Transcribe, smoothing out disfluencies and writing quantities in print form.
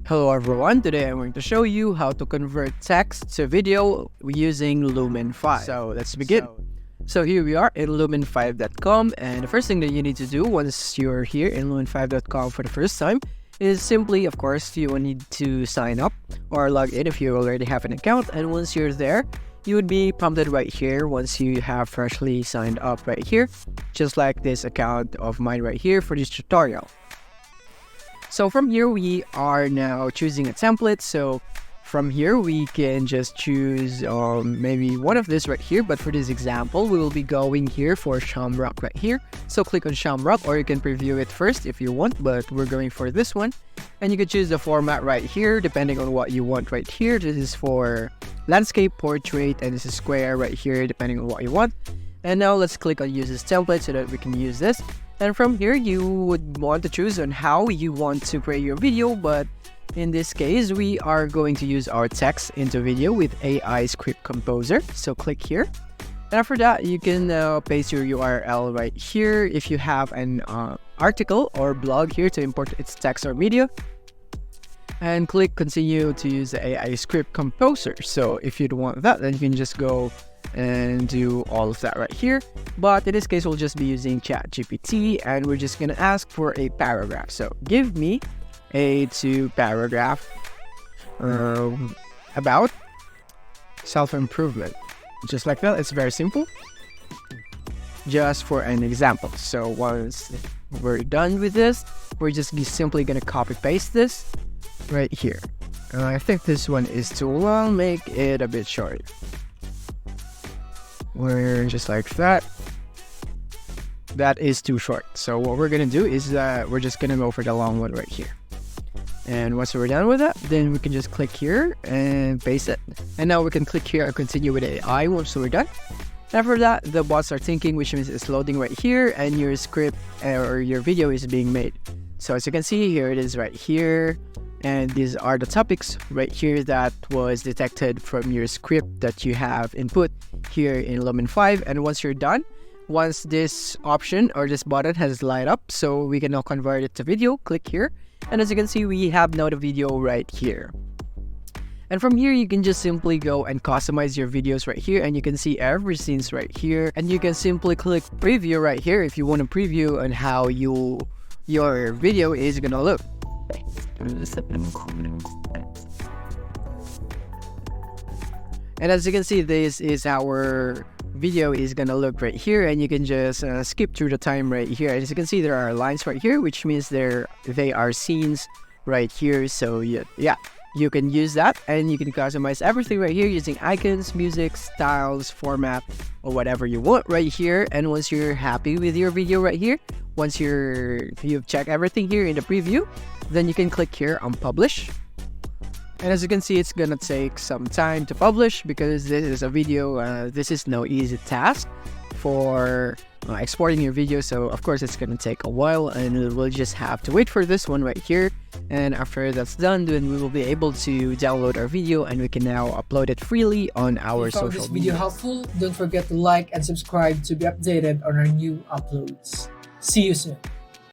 Hello everyone, today I'm going to show you how to convert text to video using LUMEN5. So let's begin. So here we are in LUMEN5.com, and the first thing that you need to do once you're here in LUMEN5.com for the first time is simply, of course, you will need to sign up or log in if you already have an account. And once you're there, you would be prompted right here once you have freshly signed up right here, just like this account of mine right here for this tutorial. So from here, we are now choosing a template. So from here, we can just choose maybe one of this right here. But for this example, we will be going here for Shamrock right here. So click on Shamrock, or you can preview it first if you want, but we're going for this one. And you can choose the format right here, depending on what you want right here. This is for landscape, portrait, and this is square right here, depending on what you want. And now let's click on use this template so that we can use this. And from here, you would want to choose on how you want to create your video, but in this case, we are going to use our text into video with AI Script Composer. So click here. And after that, you can paste your URL right here. If you have an article or blog here to import its text or media, and click continue to use the AI Script Composer. So if you don't want that, then you can just go and do all of that right here. But in this case, we'll just be using ChatGPT, and we're just gonna ask for a paragraph. So give me a 2-paragraph about self-improvement. Just like that. It's very simple, just for an example. So once we're done with this, we're just simply gonna copy paste this right here. I think this one is too long. Make it a bit short. We're just like that. That is too short. So what we're gonna do is we're just gonna go for the long one right here. And once we're done with that, then we can just click here and paste it. And now we can click here and continue with AI once we're done. After that, the bots are thinking, which means it's loading right here, and your script or your video is being made. So as you can see, here it is right here. And these are the topics right here that was detected from your script that you have input here in LUMEN5. And once you're done, once this option or this button has light up, so we can now convert it to video, click here. And as you can see, we have now the video right here. And from here, you can just simply go and customize your videos right here, and you can see every scenes right here. And you can simply click preview right here if you want to preview on how your video is gonna look. And as you can see, this is our video is gonna look right here, and you can just skip through the time right here. As you can see, there are lines right here, which means they are scenes right here. So yeah, you can use that, and you can customize everything right here using icons, music, styles, format, or whatever you want right here. And once you're happy with your video right here, once you've checked everything here in the preview, then you can click here on publish. And as you can see, it's gonna take some time to publish because this is a video. This is no easy task for exporting your video. So of course it's gonna take a while, and we'll just have to wait for this one right here. And after that's done, then we will be able to download our video, and we can now upload it freely on our social media. If you found this video helpful, don't forget to like and subscribe to be updated on our new uploads. See you soon.